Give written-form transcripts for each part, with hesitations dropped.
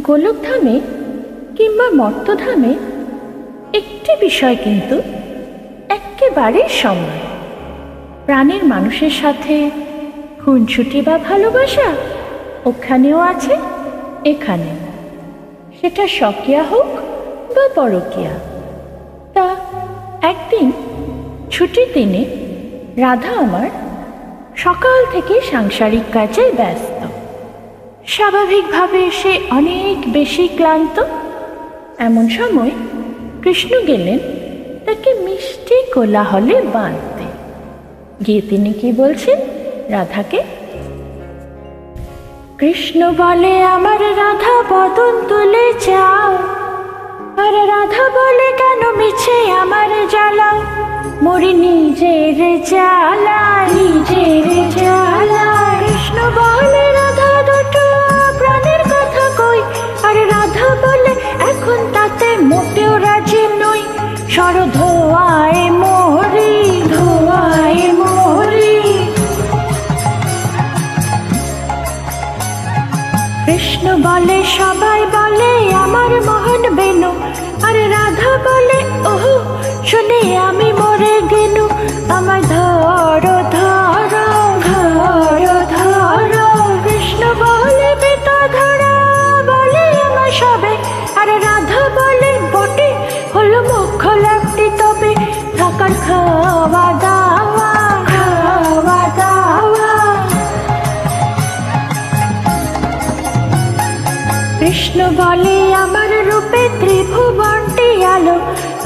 গোলকধামে কিংবা মর্তধামে একটি বিষয় কিন্তু একেবারে সমান। প্রাণের মানুষের সাথে খুনছুটি বা ভালোবাসা ওখানেও আছে, এখানে, সেটা স্বকীয়া হোক বা পরকীয়া। তা একদিন ছুটির দিনে রাধা আমার সকাল থেকে সাংসারিক কাজে ব্যস্ত। স্বাভাবিকভাবে সে অনেক বেশি ক্লান্ত। এমন সময় কৃষ্ণ গেলেন তাকে মিষ্টি কোলাহলে বাঁধতে। গিয়ে তিনি কি বলছেন রাধাকে? কৃষ্ণ বলে, আমার রাধা বদন তুলে যাও। আর রাধা বলে, কেন মিছে আমার জ্বালাও? মরি নিজের জ্বালায়, নিজের জ্বালায়। কৃষ্ণ বলে, রাধা দুটো প্রাণের কথা কই। আর রাধা বলে, এখন তাতে মোটেও রাজি নই। সর ধোয়ায় মরি, ধোয়ায় মরি। কৃষ্ণ বলে, সবাই বলে আমার মোহন বেনু। আর রাধা বলে, ওহ শুনে আমি মরে গেনু। আমার ধরো ধরো, ধরো ধরো। কৃষ্ণ বলে, বেটা ধরা বলে আমার সবে। আর রাধা বলে, বটে হলো মুখ লাগতি তবে। থাকার খাওয়া দাওয়া, খাওয়া দাওয়া। কৃষ্ণ বলে, আমার রূপে ত্রিভুবনটি আলো।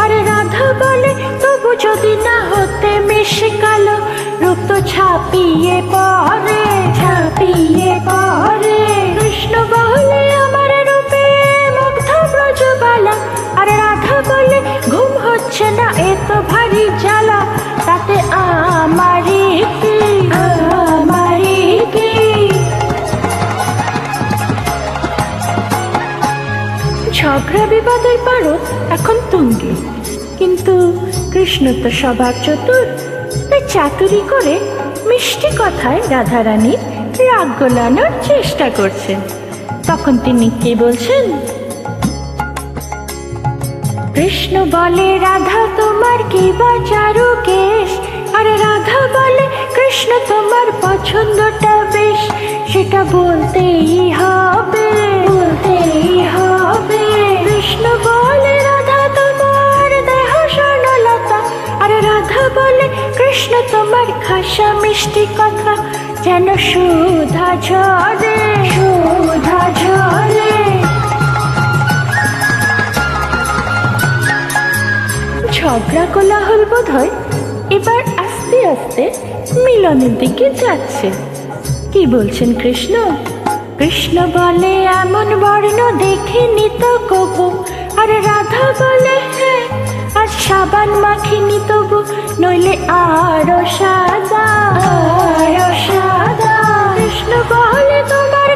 আর রাধা বলে, তবু যদি না হতে মিশে কালো। রূপ তো ছাপিয়ে পড়ে, ছাপিয়ে পড়ে। কৃষ্ণ বলে, আমার রূপে মুগ্ধ ব্রজবালা। আর রাধা বলে, ঘুম হচ্ছে না, এ তো ভারী জ্বালা। তাতে আমারই কি, আমারই কি। ঝগড়া বিবাদের পারদ এখন তুঙ্গে, কিন্তু কৃষ্ণ তো স্বভাব চতুর। তাই চাতুরি করে মিষ্টি কথায় রাধারানীর রাগ গোলানোর চেষ্টা করছেন। তখন তিনি কি বলছেন? কৃষ্ণ বলে, রাধা তোমার কি বা চারু কেশ। আর রাধা বলে, কৃষ্ণ তোমার পছন্দটা বেশ। সেটা বলতেই হবে, বলতেই হবে। কৃষ্ণ বলে, রাধা তোমার দেহ স্বর্ণলতা। আর রাধা বলে, কৃষ্ণ তোমার খাসা মিষ্টি কথা। যেন সুধা ঝরে, সুধা ঝরে। ঝগড়া কোলাহল বোধ হয় এবার আস্তে আস্তে মিলনের দিকে যাচ্ছে। কি বলছেন কৃষ্ণ? কৃষ্ণ বলে, এমন বর্ণ দেখিনি তো কবু। আর রাধা বলে, হ্যাঁ আজ সাবান মাখিনি তবু। নইলে আরো সাদা, আরো সাদা। কৃষ্ণ বলে, তোমার